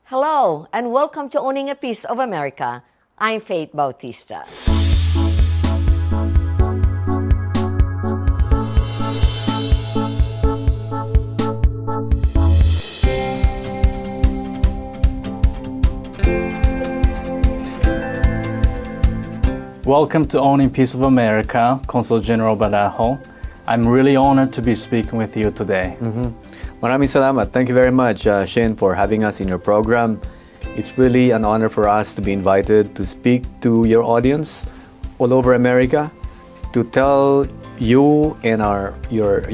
Hello, and welcome to Owning a Piece of America. I'm Faith Bautista. Welcome to Owning Piece of America, Consul General Badajo. I'm really honored to be speaking with you today. Maraming salamat. Thank you very much, Shane, for having us in your program. It's really an honor for us to be invited to speak to your audience all over America, to tell you and your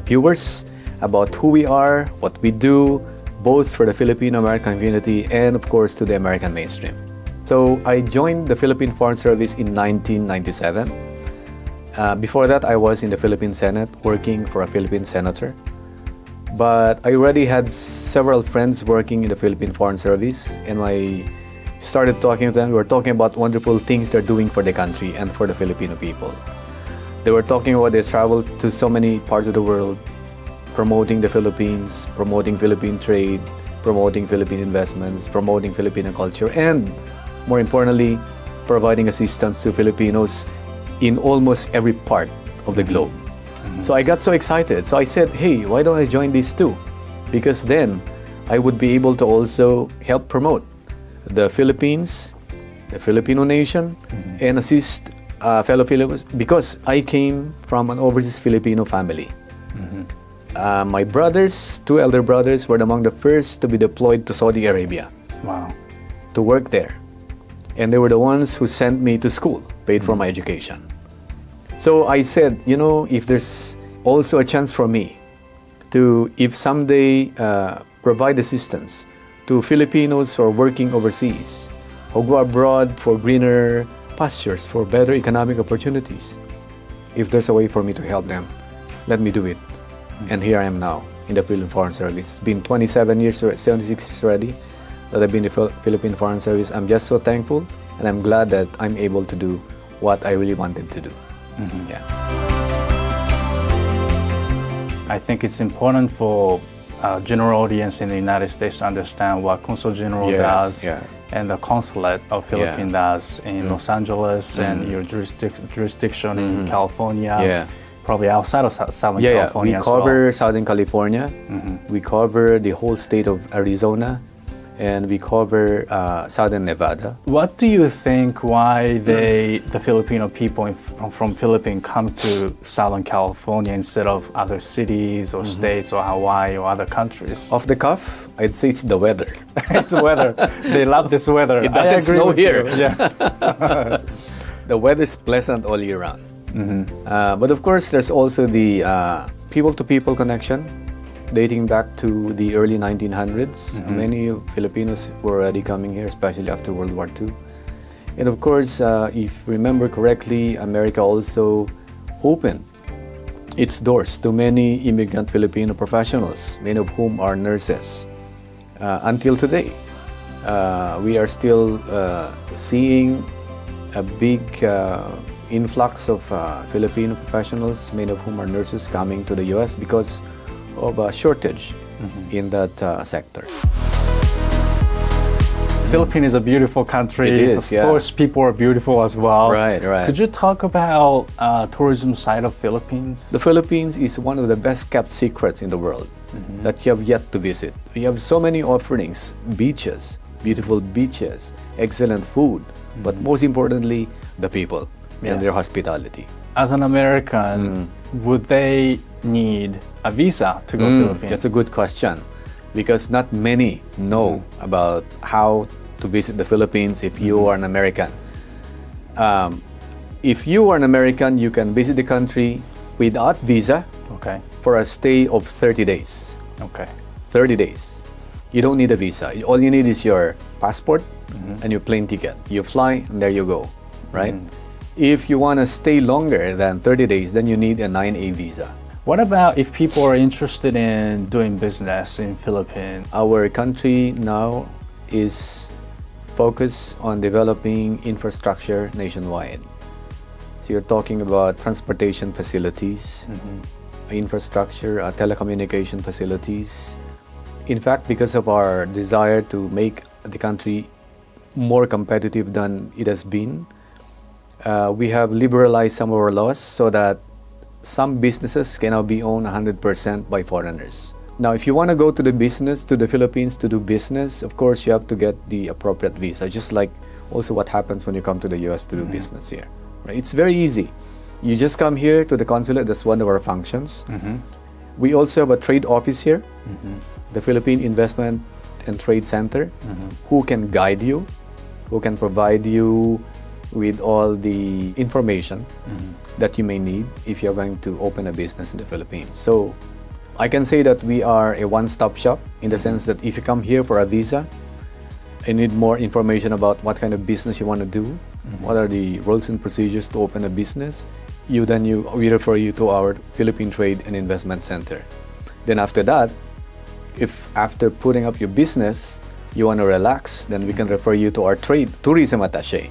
viewers about who we are, what we do, both for the Filipino-American community and, of course, to the American mainstream. So I joined the Philippine Foreign Service in 1997. Before that, I was in the Philippine Senate working for a Philippine senator. But I already had several friends working in the Philippine Foreign Service, and I started talking to them. We were talking about wonderful things they're doing for the country and for the Filipino people. They were talking about their travel to so many parts of the world, promoting the Philippines, promoting Philippine trade, promoting Philippine investments, promoting Filipino culture, and more importantly, providing assistance to Filipinos in almost every part of the globe. So I got so excited. So I said, hey, why don't I join these two? Because then I would be able to also help promote the Philippines, the Filipino nation, and assist fellow Filipinos, because I came from an overseas Filipino family. My brothers, two elder brothers, were among the first to be deployed to Saudi Arabia. Wow. To work there. And they were the ones who sent me to school, paid for my education. So I said, you know, if there's also a chance for me to, if someday provide assistance to Filipinos who are working overseas, who go abroad for greener pastures, for better economic opportunities, if there's a way for me to help them, let me do it. And here I am now in the Philippine Foreign Service. It's been 27 years, 76 years already that I've been in the Philippine Foreign Service. I'm just so thankful, and I'm glad that I'm able to do what I really wanted to do. Yeah. I think it's important for general audience in the United States to understand what Consul General does and the Consulate of Philippines does in Los Angeles and your jurisdiction in California. Probably outside of Southern California we cover Southern California. We cover the whole state of Arizona, and we cover Southern Nevada. What do you think why the Filipino people from Philippines come to Southern California instead of other cities or states or Hawaii or other countries? Off the cuff, I'd say it's the weather. It's the weather. They love this weather. It doesn't snow here. Yeah. The weather is pleasant all year round. But of course, there's also the people-to-people connection, dating back to the early 1900s. Many Filipinos were already coming here, especially after World War II. And of course, if you remember correctly, America also opened its doors to many immigrant Filipino professionals, many of whom are nurses. Until today, we are still seeing a big influx of Filipino professionals, many of whom are nurses, coming to the US because of a shortage in that sector. Philippines is a beautiful country. It is, of course, people are beautiful as well. Right. Could you talk about tourism side of Philippines? The Philippines is one of the best kept secrets in the world that you have yet to visit. We have so many offerings, beaches, beautiful beaches, excellent food, but most importantly, the people and their hospitality. As an American, would they need a visa to go to Philippines? That's a good question, because not many know about how to visit the Philippines if you are an American. If you are an American, you can visit the country without visa for a stay of 30 days. 30 days. You don't need a visa. All you need is your passport and your plane ticket. You fly and there you go, right? If you want to stay longer than 30 days, then you need a 9A visa. What about if people are interested in doing business in Philippines? Our country now is focused on developing infrastructure nationwide. So you're talking about transportation facilities, infrastructure, telecommunication facilities, In fact, because of our desire to make the country more competitive than it has been, we have liberalized some of our laws so that some businesses can now be owned 100% by foreigners. Now, if you want to go to the Philippines to do business, of course, you have to get the appropriate visa, just like also what happens when you come to the US to do business here. Right? It's very easy. You just come here to the consulate, that's one of our functions. We also have a trade office here, the Philippine Investment and Trade Center, who can guide you, who can provide you with all the information that you may need if you're going to open a business in the Philippines. So I can say that we are a one-stop shop in the sense that if you come here for a visa and need more information about what kind of business you want to do, what are the rules and procedures to open a business, we refer you to our Philippine Trade and Investment Center. Then after that, if after putting up your business, you want to relax, then we can refer you to our tourism attaché.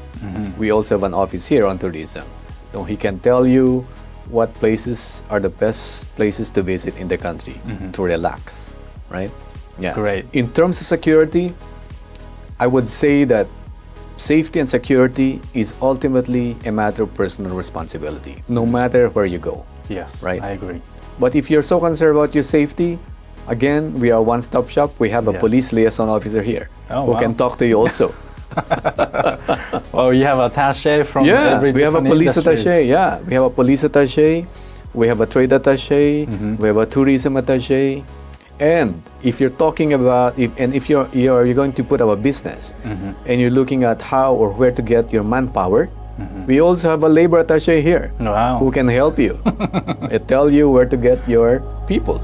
We also have an office here on tourism. So he can tell you what places are the best places to visit in the country to relax, right? Yeah. Great. In terms of security, I would say that safety and security is ultimately a matter of personal responsibility, no matter where you go. Yes, right? I agree. But if you're so concerned about your safety, again, we are a one-stop shop. We have a police liaison officer here who can talk to you also. Well, you have attaché from every we have a police attaché. Yeah, we have a police attaché. We have a trade attaché. We have a tourism attaché. And if you're talking about, if you're going to put up a business and you're looking at how or where to get your manpower, we also have a labor attaché here who can help you and tell you where to get your people.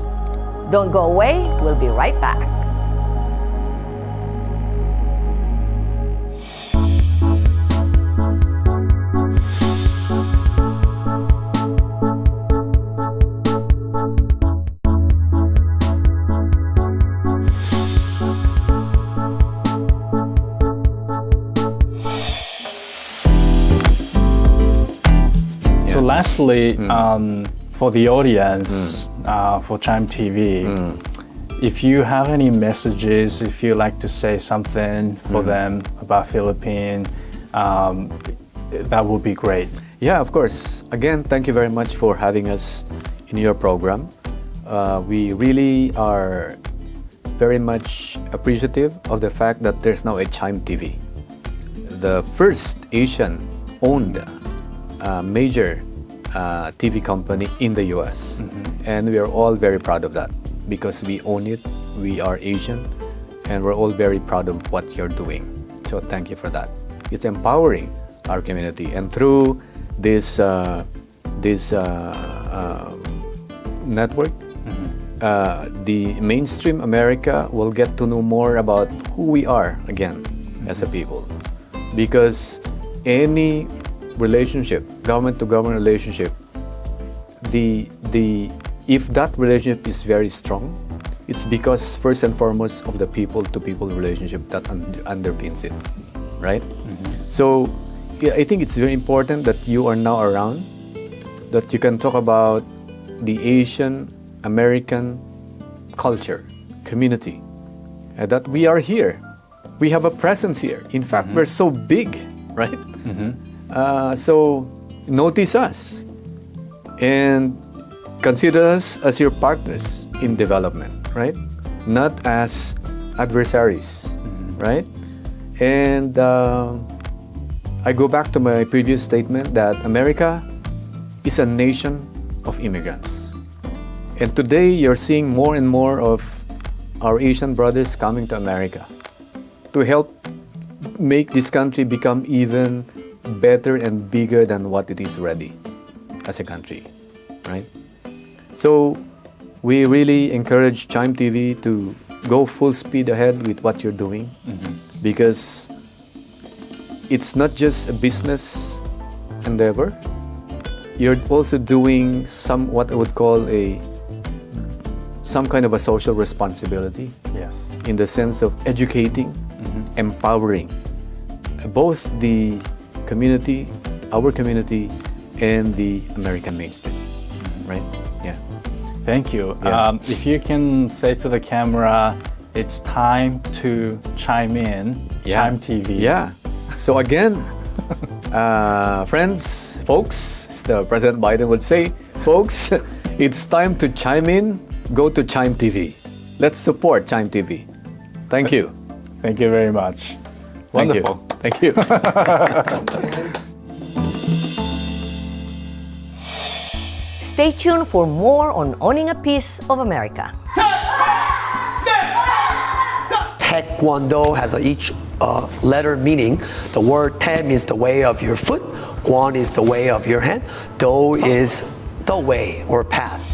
Don't go away. We'll be right back. So lastly, for the audience, for ChimeTV, if you have any messages, if you like to say something for them about Philippines, that would be great. Yeah, of course. Again, thank you very much for having us in your program. We really are very much appreciative of the fact that there's now a ChimeTV, the first Asian-owned major TV company in the US. And we are all very proud of that because we own it, we are Asian, and we're all very proud of what you're doing. So thank you for that. It's empowering our community, and through this network, the mainstream America will get to know more about who we are again as a people, because any relationship, government to government relationship, if that relationship is very strong, it's because first and foremost of the people to people relationship that underpins it, right? So yeah, I think it's very important that you are now around, that you can talk about the Asian American culture, community, that we are here. We have a presence here. In fact, we're so big, right? So notice us and consider us as your partners in development, right? Not as adversaries, right? And I go back to my previous statement that America is a nation of immigrants. And today you're seeing more and more of our Asian brothers coming to America to help make this country become even better and bigger than what it is already as a country, right? So we really encourage ChimeTV to go full speed ahead with what you're doing, because it's not just a business endeavor. You're also doing what I would call some kind of a social responsibility. Yes. In the sense of educating, empowering both the community, our community, and the American mainstream, right? Yeah. Thank you. Yeah. If you can say to the camera, it's time to chime in. ChimeTV. Yeah. So again, friends, folks, as the President Biden would say, folks, it's time to chime in. Go to ChimeTV. Let's support ChimeTV. Thank you. Thank you very much. Wonderful. Thank you. Stay tuned for more on owning a piece of America. TaeKwonDo has each letter meaning. The word Tae means the way of your foot, Kwon is the way of your hand, Do is the way or path.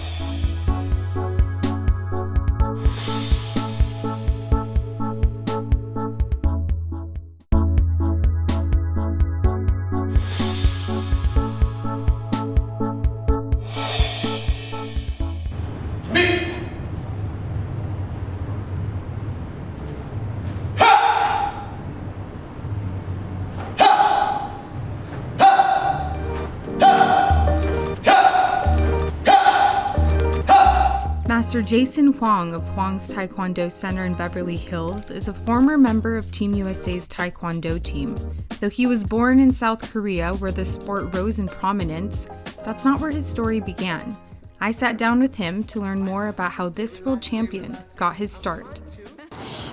Master Jason Hwang of Hwang's TaeKwonDo Center in Beverly Hills is a former member of Team USA's TaeKwonDo team. Though he was born in South Korea, where the sport rose in prominence, that's not where his story began. I sat down with him to learn more about how this world champion got his start.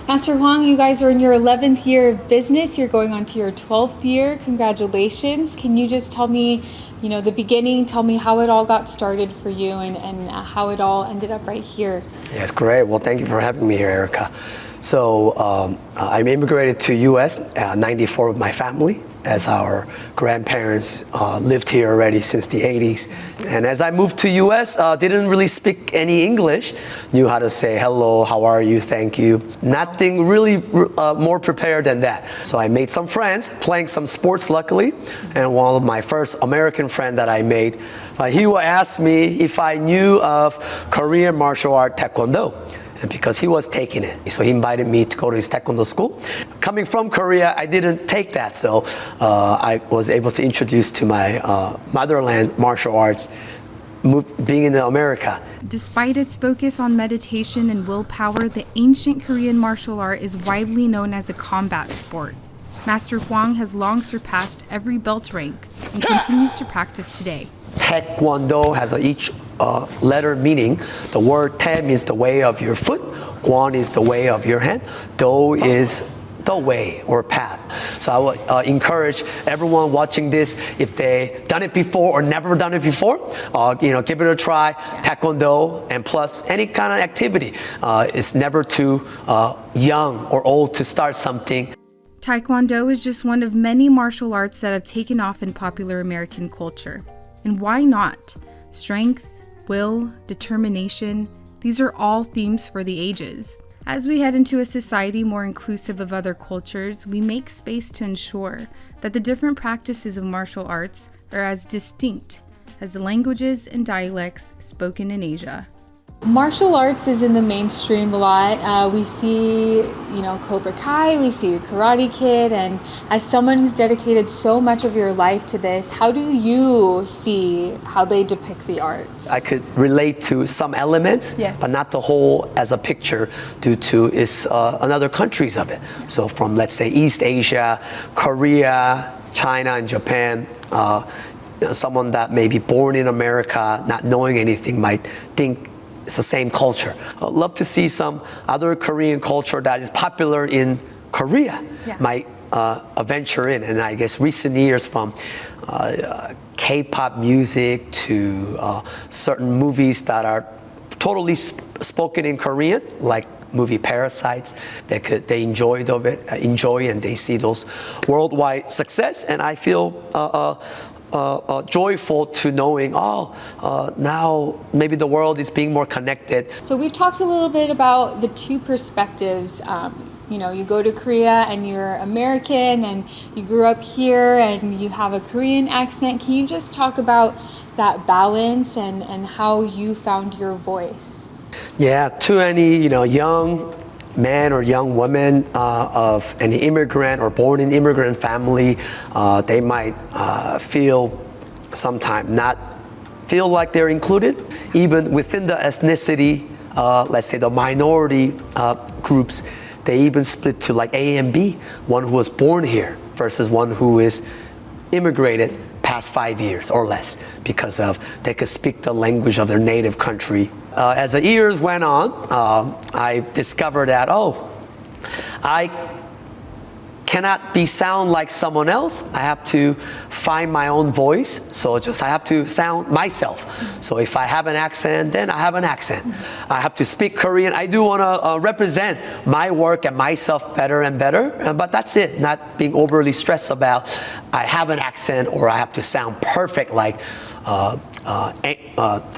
Master Hwang, you guys are in your 11th year of business. You're going on to your 12th year. Congratulations. Can you just tell me, the beginning, tell me how it all got started for you and how it all ended up right here? Yes, great. Well, thank you for having me here, Erica. So I immigrated to U.S. 94 with my family, as our grandparents lived here already since the 80s. And as I moved to U.S., didn't really speak any English, knew how to say hello, how are you, thank you. Nothing really more prepared than that. So I made some friends, playing some sports luckily, and one of my first American friend that I made, he asked me if I knew of Korean martial art Taekwondo. And because he was taking it. So he invited me to go to his Taekwondo school. Coming from Korea, I didn't take that. So I was able to introduce to my motherland martial arts, being in America. Despite its focus on meditation and willpower, the ancient Korean martial art is widely known as a combat sport. Master Hwang has long surpassed every belt rank and continues to practice today. TaeKwonDo has each letter meaning. The word Tae means the way of your foot, Kwon is the way of your hand, Do is the way or path. So I would encourage everyone watching this, if they done it before or never done it before, give it a try. Taekwondo, and plus any kind of activity. It's never too young or old to start something. Taekwondo is just one of many martial arts that have taken off in popular American culture. And why not? Strength, will, determination, these are all themes for the ages. As we head into a society more inclusive of other cultures, we make space to ensure that the different practices of martial arts are as distinct as the languages and dialects spoken in Asia. Martial arts is in the mainstream a lot. We see, Cobra Kai, we see Karate Kid, and as someone who's dedicated so much of your life to this, how do you see how they depict the arts? I could relate to some elements, yes, but not the whole as a picture due to its another countries of it. So from, let's say, East Asia, Korea, China, and Japan, someone that may be born in America, not knowing anything, might think it's the same culture. I'd love to see some other Korean culture that is popular in Korea might venture in. And I guess recent years, from K-pop music to certain movies that are totally spoken in Korean, like movie Parasites, they enjoy and they see those worldwide success. And I feel joyful to knowing, now maybe the world is being more connected. So we've talked a little bit about the two perspectives. You go to Korea and you're American and you grew up here and you have a Korean accent. Can you just talk about that balance and how you found your voice? Yeah, to any young man or young woman of any immigrant or born in immigrant family, they might not feel like they're included, even within the ethnicity, let's say the minority groups, they even split to like A and B, one who was born here versus one who is immigrated past 5 years or less, because of they could speak the language of their native country. As the years went on, I discovered that, I cannot sound like someone else. I have to find my own voice. So I have to sound myself. So if I have an accent, then I have an accent. I have to speak Korean. I do want to represent my work and myself better and better. But that's it. Not being overly stressed about I have an accent or I have to sound perfect like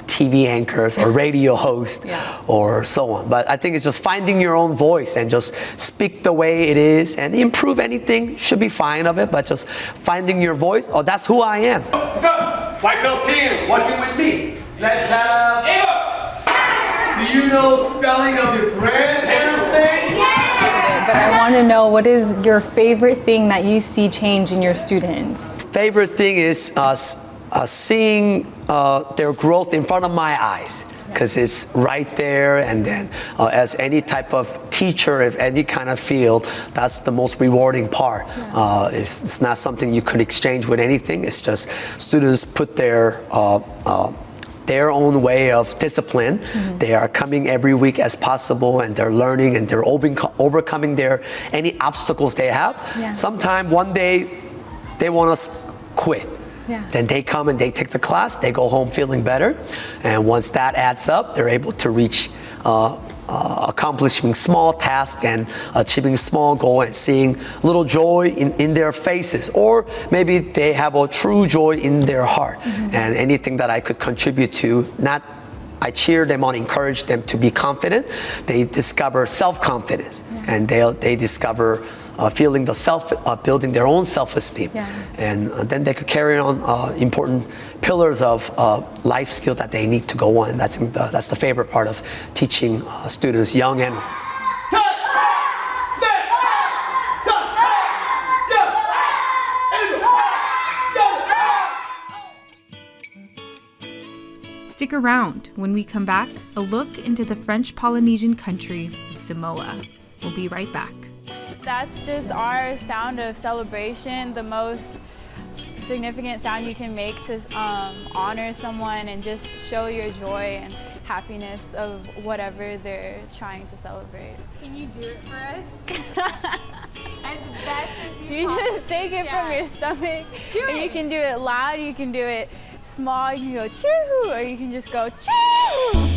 TV anchors or radio hosts or so on. But I think it's just finding your own voice and just speak the way it is, and improve anything should be fine of it, but just finding your voice. That's who I am. What's up? White Girls team, working with me. Let's have Ava. Do you know spelling of your grandparents' name? But I want to know, what is your favorite thing that you see change in your students? Favorite thing is seeing their growth in front of my eyes, because it's right there. And then as any type of teacher of any kind of field, that's the most rewarding part. It's not something you could exchange with anything. It's just students put their own way of discipline. They are coming every week as possible, and they're learning, and they're overcoming any obstacles they have. Sometime one day they want to quit. Then they come and they take the class, they go home feeling better, and once that adds up, they're able to reach accomplishing small tasks and achieving small goal, and seeing little joy in their faces, or maybe they have a true joy in their heart. And anything that I could contribute to, I cheer them on, encourage them to be confident. They discover self-confidence, and they discover feeling building their own self-esteem. And then they could carry on important pillars of life skill that they need to go on. That's the favorite part of teaching students, young and old. Stick around. When we come back, a look into the French Polynesian country of Samoa. We'll be right back. That's just our sound of celebration, the most significant sound you can make to honor someone and just show your joy and happiness of whatever they're trying to celebrate. Can you do it for us? As best as you just take it from your stomach. And you can do it loud, you can do it small, you can go choo, or you can just go choo.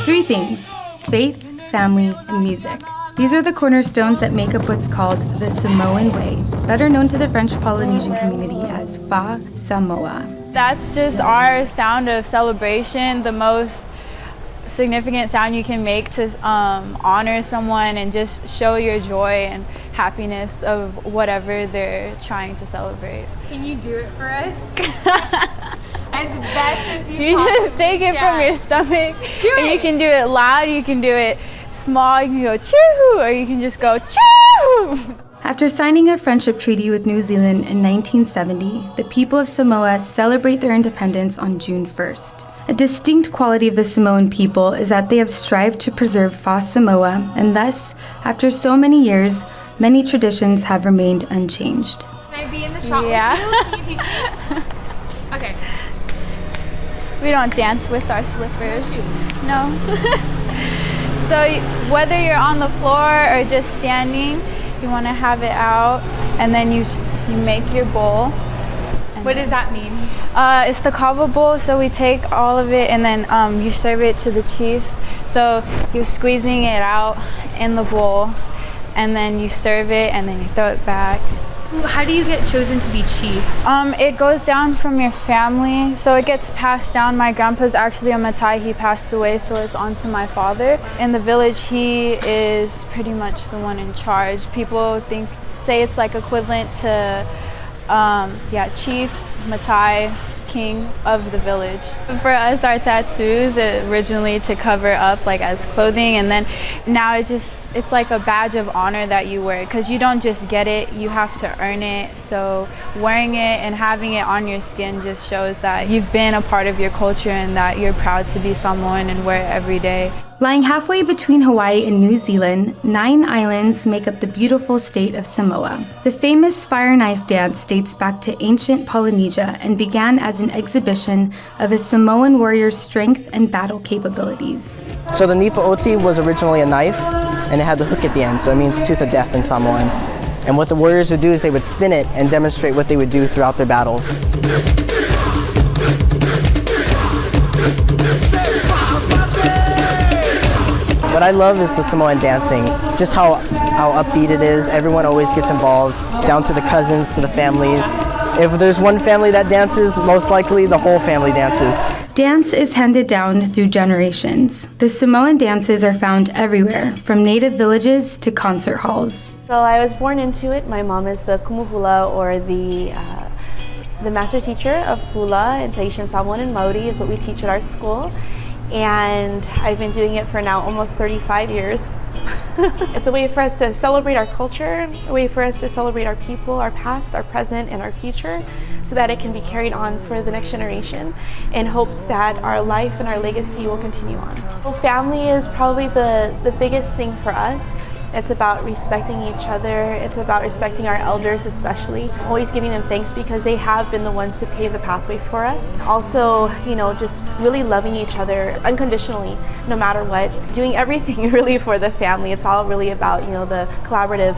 3 things: faith, family, and music. These are the cornerstones that make up what's called the Samoan Way, better known to the French Polynesian community as Fa Samoa. That's just our sound of celebration, the most significant sound you can make to honor someone and just show your joy and happiness of whatever they're trying to celebrate. Can you do it for us? As best as you just take it from your stomach. And you can do it loud, you can do it small, you can go choo, or you can just go choo. After signing a friendship treaty with New Zealand in 1970, the people of Samoa celebrate their independence on June 1st. A distinct quality of the Samoan people is that they have strived to preserve Fa Samoa, and thus, after so many years, many traditions have remained unchanged. Can I be in the shot with you? Can you teach me? Okay. We don't dance with our slippers. No. So whether you're on the floor or just standing, you want to have it out, and then you make your bowl. What does that mean? It's the kava bowl, so we take all of it and then you serve it to the chiefs. So you're squeezing it out in the bowl, and then you serve it, and then you throw it back. How do you get chosen to be chief? It goes down from your family, so it gets passed down. My grandpa's actually a Matai. He passed away, so it's on to my father. In the village, he is pretty much the one in charge. People say it's like equivalent to chief, Matai, king of the village. For us, our tattoos originally to cover up like as clothing, and then now it's like a badge of honor that you wear, because you don't just get it, you have to earn it. So wearing it and having it on your skin just shows that you've been a part of your culture and that you're proud to be Samoan and wear it every day. Lying halfway between Hawaii and New Zealand, 9 islands make up the beautiful state of Samoa. The famous fire knife dance dates back to ancient Polynesia and began as an exhibition of a Samoan warrior's strength and battle capabilities. So the Nifaoti was originally a knife, and it had the hook at the end, so it means tooth of death in Samoan. And what the warriors would do is they would spin it and demonstrate what they would do throughout their battles. What I love is the Samoan dancing, just how upbeat it is. Everyone always gets involved, down to the cousins, to the families. If there's one family that dances, most likely the whole family dances. Dance is handed down through generations. The Samoan dances are found everywhere, from native villages to concert halls. So I was born into it. My mom is the kumuhula, or the master teacher of hula in Tahitian, Samoan, and Maori is what we teach at our school. And I've been doing it for now almost 35 years. It's a way for us to celebrate our culture, a way for us to celebrate our people, our past, our present, and our future, so that it can be carried on for the next generation, in hopes that our life and our legacy will continue on. Well, family is probably the biggest thing for us. It's about respecting each other. It's about respecting our elders, especially. Always giving them thanks, because they have been the ones to pave the pathway for us. Also, just really loving each other unconditionally, no matter what. Doing everything really for the family. It's all really about, the collaborative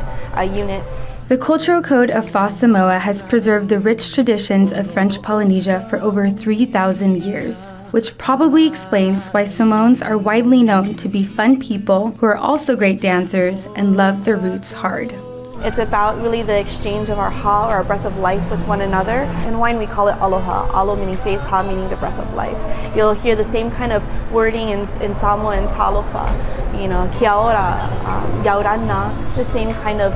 unit. The cultural code of Fa Samoa has preserved the rich traditions of French Polynesia for over 3,000 years, which probably explains why Samoans are widely known to be fun people who are also great dancers and love their roots hard. It's about really the exchange of our ha, or our breath of life, with one another. In Hawaiian we call it aloha, alo meaning face, ha meaning the breath of life. You'll hear the same kind of wording in Samoa and talofa, kia ora, yaurana, the same kind of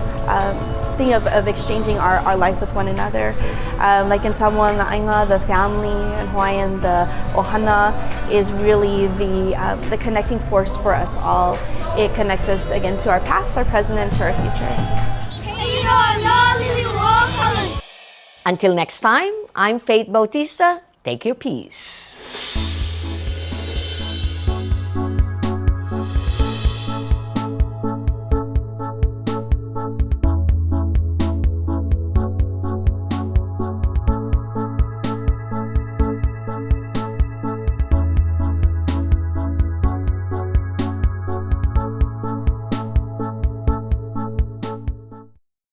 thing of exchanging our life with one another. Like in Samoan, the ainga, the family, in Hawaiian, the ohana is really the connecting force for us all. It connects us again to our past, our present, and to our future. Until next time, I'm Faith Bautista. Take your peace.